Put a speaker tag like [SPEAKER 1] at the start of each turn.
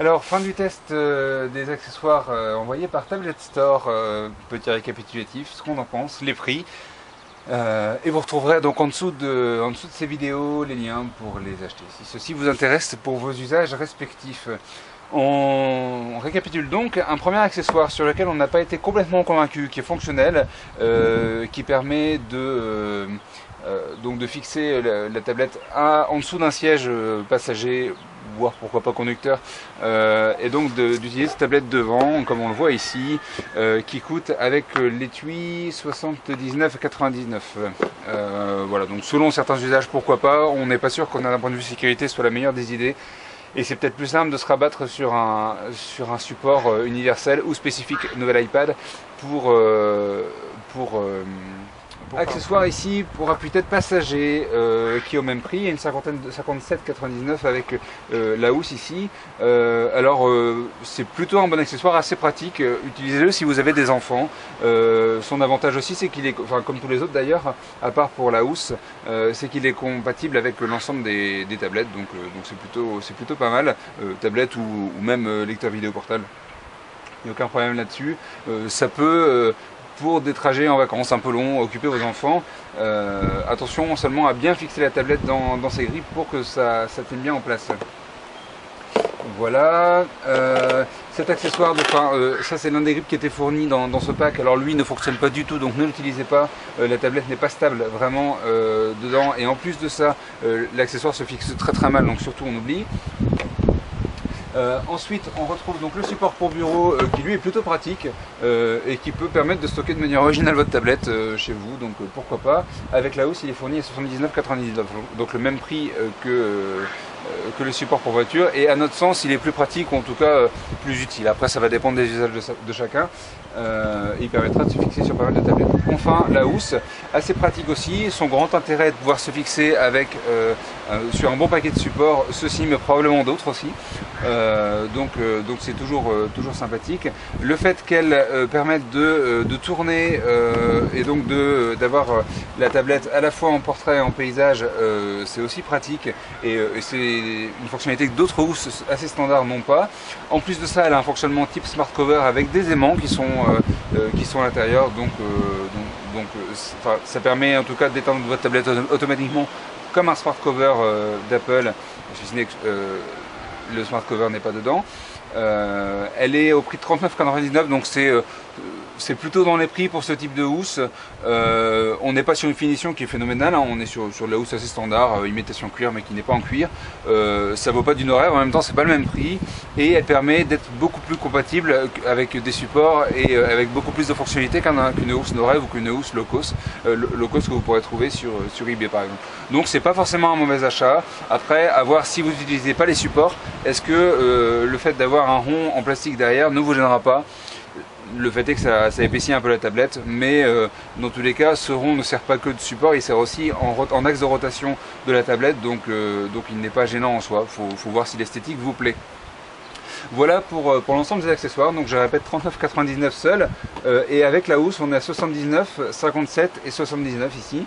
[SPEAKER 1] Alors, fin du test des accessoires envoyés par Tablet Store, petit récapitulatif, ce qu'on en pense, les prix. Et vous retrouverez donc en dessous de ces vidéos les liens pour les acheter, si ceci vous intéresse pour vos usages respectifs. On récapitule donc un premier accessoire sur lequel on n'a pas été complètement convaincu, qui est fonctionnel, qui permet donc de fixer la tablette en dessous d'un siège passager, voire pourquoi pas conducteur, et donc d'utiliser cette tablette devant, comme on le voit ici, qui coûte avec l'étui 79,99 €. Voilà, donc selon certains usages, pourquoi pas. On n'est pas sûr qu'on a d'un point de vue sécurité soit la meilleure des idées. Et c'est peut-être plus simple de se rabattre sur un support universel ou spécifique nouvel iPad pour accessoire ici pour appui-tête passager qui est au même prix. Il y a une cinquantaine de 57,99 avec la housse ici. C'est plutôt un bon accessoire, assez pratique. Utilisez-le si vous avez des enfants. Son avantage aussi, c'est qu'il est, enfin comme tous les autres d'ailleurs, à part pour la housse, c'est qu'il est compatible avec l'ensemble des tablettes. Donc c'est plutôt pas mal. Tablette ou même lecteur vidéo portable. Il n'y a aucun problème là-dessus. Ça peut pour des trajets en vacances un peu longs, occuper vos enfants. Attention seulement à bien fixer la tablette dans ses grippes pour que ça tienne bien en place. Voilà, cet accessoire, ça c'est l'un des grips qui était fourni dans ce pack. Alors lui ne fonctionne pas du tout, donc ne l'utilisez pas. La tablette n'est pas stable vraiment dedans, et en plus de ça, l'accessoire se fixe très mal, donc surtout on oublie. Ensuite, on retrouve donc le support pour bureau qui lui est plutôt pratique et qui peut permettre de stocker de manière originale votre tablette chez vous, donc pourquoi pas. Avec la housse, il est fourni à 79,99 €, donc le même prix que le support pour voiture, et à notre sens il est plus pratique, ou en tout cas plus utile. Après ça va dépendre des usages de chacun. Il permettra de se fixer sur pas mal de tablettes. Enfin, la housse, assez pratique aussi. Son grand intérêt est de pouvoir se fixer avec sur un bon paquet de supports, ceci mais probablement d'autres aussi. Donc c'est toujours sympathique. Le fait qu'elle permette de tourner et donc d'avoir la tablette à la fois en portrait et en paysage, c'est aussi pratique, et c'est une fonctionnalité que d'autres housses assez standards n'ont pas. En plus de ça, elle a un fonctionnement type smart cover avec des aimants qui sont à l'intérieur, ça permet en tout cas d'éteindre votre tablette automatiquement comme un smart cover d'Apple, si ce n'est que le smart cover n'est pas dedans. Elle est au prix de 39,99 €, donc c'est plutôt dans les prix pour ce type de housse. On n'est pas sur une finition qui est phénoménale, hein. On est sur de la housse assez standard, imitation cuir mais qui n'est pas en cuir. Ça vaut pas du horaire, en même temps c'est pas le même prix, et elle permet d'être beaucoup plus compatible avec des supports et avec beaucoup plus de fonctionnalités qu'une housse no rêve ou qu'une housse low cost que vous pourrez trouver sur eBay par exemple. Donc c'est pas forcément un mauvais achat. Après, à voir si vous n'utilisez pas les supports, est-ce que le fait d'avoir un rond en plastique derrière ne vous gênera pas. Le fait est que ça épaissit un peu la tablette, mais dans tous les cas, ce rond ne sert pas que de support, il sert aussi en axe de rotation de la tablette, donc il n'est pas gênant en soi. Faut voir si l'esthétique vous plaît. Voilà pour l'ensemble des accessoires. Donc je répète, 39,99 € seul, et avec la housse on est à 79, 57 et 79 ici.